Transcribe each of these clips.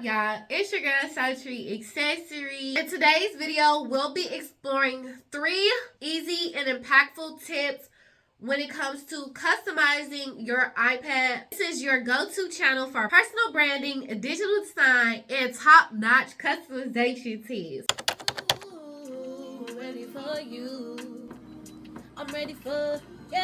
up, y'all? It's your girl, Sultry Accessories. In today's video, we'll be exploring 3 easy and impactful tips when it comes to customizing your iPad. This is your go-to channel for personal branding, digital design, and top-notch customization tips. Ooh, ready for you. I'm ready for you.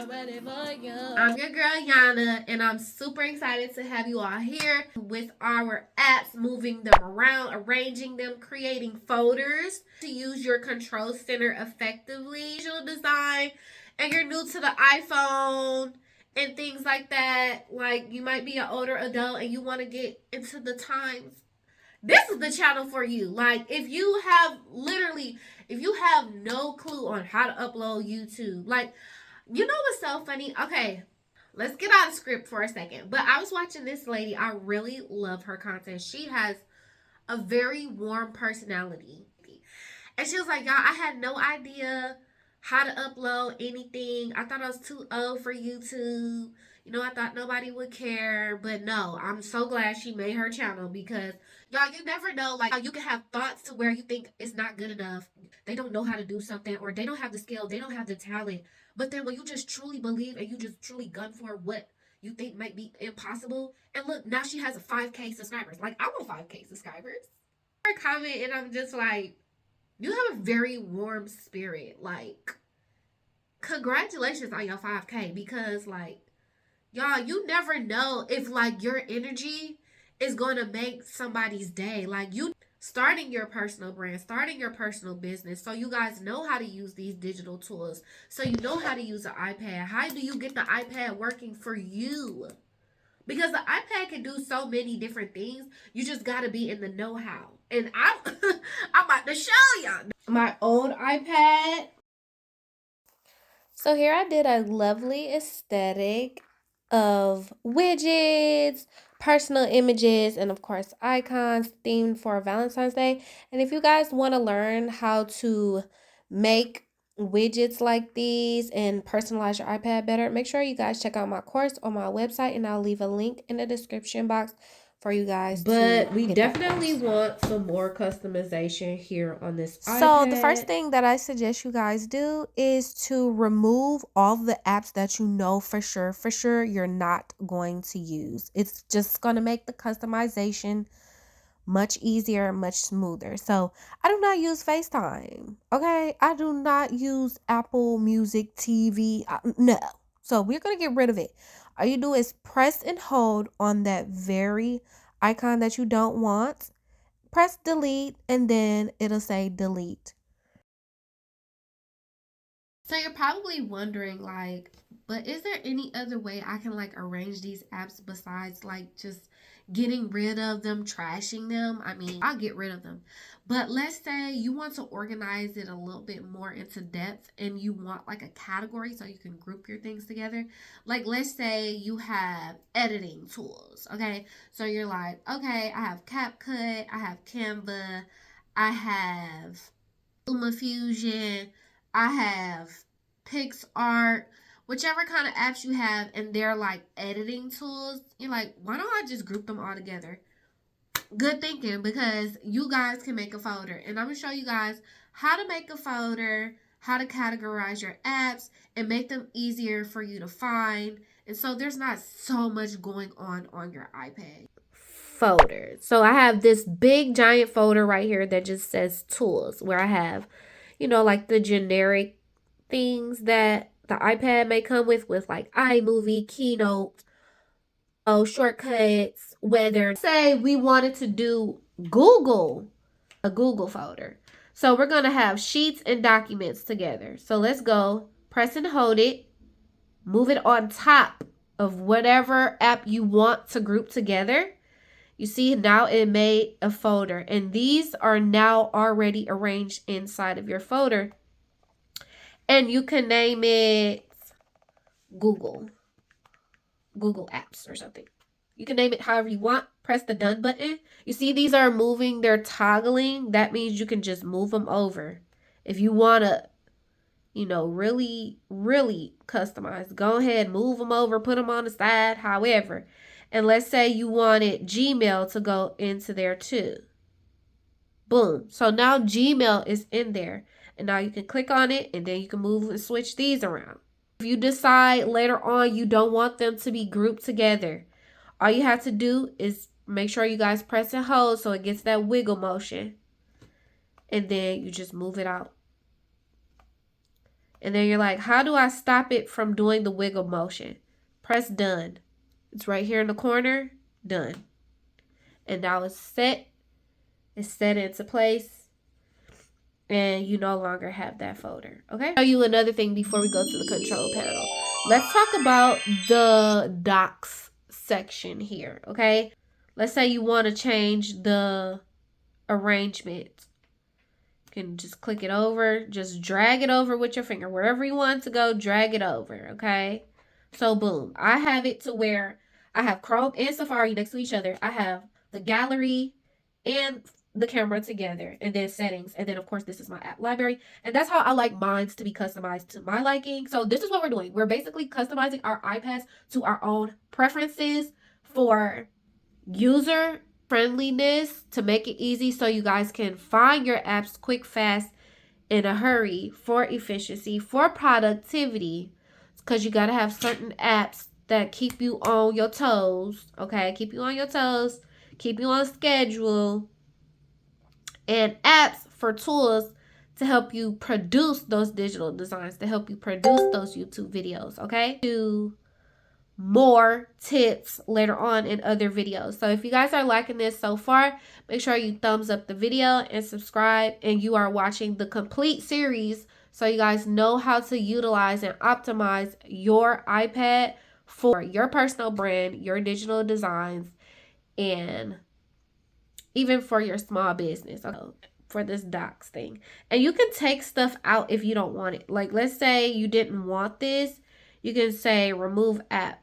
I'm your girl Yana, and I'm super excited to have you all here with our apps, moving them around, arranging them, creating folders to use your control center effectively, visual design, and you're new to the iPhone and things like that. Like, you might be an older adult and you want to get into the times. This is the channel for you. Like, if you have no clue on how to upload YouTube, like, you know what's so funny? Okay, let's get out of script for a second. But I was watching this lady. I really love her content. She has a very warm personality. And she was like, y'all, I had no idea how to upload anything. I thought I was too old for YouTube. You know, I thought nobody would care. But no, I'm so glad she made her channel because, y'all, you never know. Like, you can have thoughts to where you think it's not good enough. They don't know how to do something, or they don't have the skill. They don't have the talent. But then when you just truly believe and you just truly gun for what you think might be impossible. And look, now she has a 5K subscribers. Like, I want 5K subscribers. Her comment, and I'm just like, you have a very warm spirit. Like, congratulations on your 5K, because, like, y'all, you never know if, like, your energy is going to make somebody's day. Like, you starting your personal brand, starting your personal business, so you guys know how to use these digital tools, so you know how to use the iPad. How do you get the iPad working for you? Because the iPad can do so many different things. You just got to be in the know-how. And I'm about to show y'all my old iPad. So here I did a lovely aesthetic of widgets, personal images, and of course icons themed for Valentine's Day. And if you guys want to learn how to make widgets like these and personalize your iPad better, make sure you guys check out my course on my website, and I'll leave a link in the description box for you guys. But we definitely want some more customization here on this iPad. So the first thing that I suggest you guys do is to remove all the apps that you know for sure you're not going to use. It's just going to make the customization much easier, much smoother. So I do not use FaceTime. Okay, I do not use Apple Music TV. No. So we're going to get rid of it. All you do is press and hold on that very icon that you don't want. Press delete, and then it'll say delete. So you're probably wondering, like, but is there any other way I can, like, arrange these apps besides, like, just getting rid of them, trashing them? I mean, I'll get rid of them. But let's say you want to organize it a little bit more into depth, and you want, like, a category so you can group your things together. Like, let's say you have editing tools, okay? So you're like, okay, I have CapCut, I have Canva, I have LumaFusion, I have PixArt, whichever kind of apps you have, and they're like editing tools. You're like, why don't I just group them all together? Good thinking, because you guys can make a folder, and I'm gonna show you guys how to make a folder, how to categorize your apps, and make them easier for you to find. And so there's not so much going on your iPad. Folders. So I have this big giant folder right here that just says tools, where I have, you know, like the generic things that the iPad may come with like iMovie, Keynote, shortcuts, whether say we wanted to do a Google folder. So we're going to have sheets and documents together. So let's go, press and hold it, move it on top of whatever app you want to group together. You see, now it made a folder, and these are now already arranged inside of your folder. And you can name it Google Apps or something. You can name it however you want. Press the done button. You see, these are moving, they're toggling. That means you can just move them over. If you want to, you know, really customize, go ahead, move them over, put them on the side, however. And let's say you wanted Gmail to go into there too. Boom. So now Gmail is in there. And now you can click on it and then you can move and switch these around. If you decide later on you don't want them to be grouped together, all you have to do is make sure you guys press and hold so it gets that wiggle motion. And then you just move it out. And then you're like, how do I stop it from doing the wiggle motion? Press done. It's right here in the corner. Done. And now it's set. It's set into place. And you no longer have that folder. Okay? I'll show you another thing before we go to the control panel. Let's talk about the docs section here. Okay? Let's say you want to change the arrangement. You can just click it over. Just drag it over with your finger. Wherever you want to go, drag it over. Okay? So boom. I have it to where I have Chrome and Safari next to each other. I have the gallery and the camera together, and then settings, and then of course this is my app library, and that's how I like mine to be customized to my liking. So this is what we're doing. We're basically customizing our iPads to our own preferences for user friendliness, to make it easy so you guys can find your apps quick, fast, in a hurry, for efficiency, for productivity, because you got to have certain apps that keep you on your toes. Okay, keep you on your toes, keep you on schedule, and apps for tools to help you produce those digital designs, to help you produce those YouTube videos, okay? Do more tips later on in other videos. So if you guys are liking this so far, make sure you thumbs up the video and subscribe, and you are watching the complete series so you guys know how to utilize and optimize your iPad for your personal brand, your digital designs, and even for your small business, for this docs thing. And you can take stuff out if you don't want it. Like, let's say you didn't want this. You can say remove app,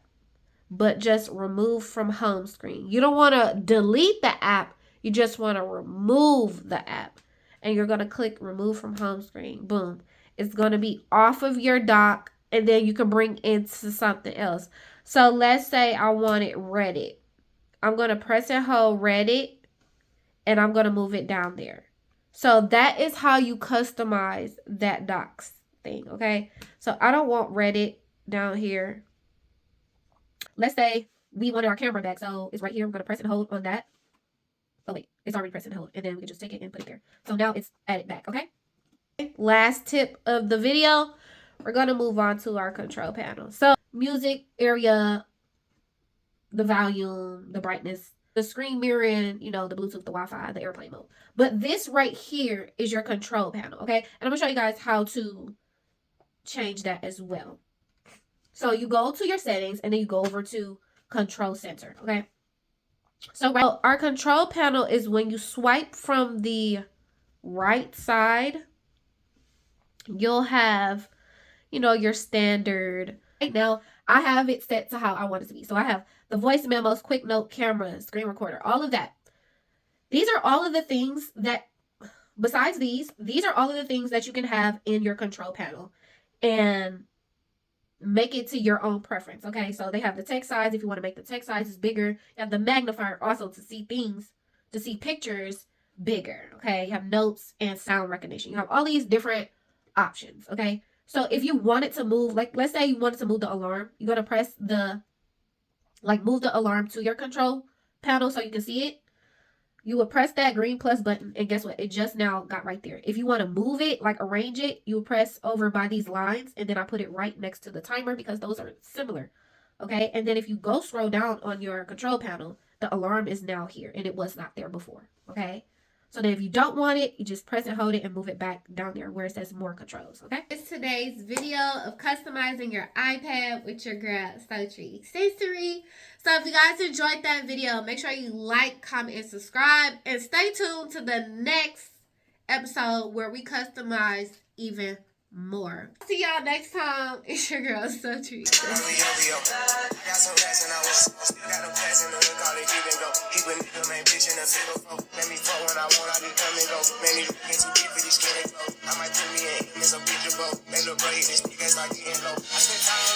but just remove from home screen. You don't want to delete the app. You just want to remove the app. And you're going to click remove from home screen. Boom. It's going to be off of your dock, and then you can bring into something else. So let's say I wanted Reddit. I'm going to press and hold Reddit, and I'm going to move it down there. So that is how you customize that docs thing, okay? So I don't want Reddit down here. Let's say we wanted our camera back. So it's right here. I'm going to press and hold on that. Oh, wait. It's already pressed and hold. And then we can just take it and put it there. So now it's added back, okay? Last tip of the video. We're going to move on to our control panel. So music area, the volume, the brightness, the screen mirroring, you know, the Bluetooth, the Wi-Fi, the airplane mode. But this right here is your control panel, okay? And I'm going to show you guys how to change that as well. So you go to your settings, and then you go over to control center, okay? So our control panel is when you swipe from the right side, you'll have, you know, your standard. Right now, I have it set to how I want it to be. So I have the voice memos, quick note, camera, screen recorder, all of that. These are all of the things that, besides these are all of the things that you can have in your control panel and make it to your own preference, okay? So they have the text size if you want to make the text sizes bigger. You have the magnifier also to see things, to see pictures bigger, okay? You have notes and sound recognition. You have all these different options, okay? So if you wanted to move, like let's say you wanted to move the alarm, you're going to press the, like move the alarm to your control panel so you can see it. You would press that green plus button, and guess what? It just now got right there. If you want to move it, like arrange it, you would press over by these lines, and then I put it right next to the timer because those are similar, okay? And then if you go scroll down on your control panel, the alarm is now here, and it was not there before, okay? So then if you don't want it, you just press and hold it and move it back down there where it says more controls, okay? It's today's video of customizing your iPad with your girl, Sultry Accessory. So if you guys enjoyed that video, make sure you like, comment, and subscribe. And stay tuned to the next episode where we customize even more. See y'all next time. It's your girl, Sultry. I might put me in, it's a picture, bro. They look great, this nigga's like, I spent time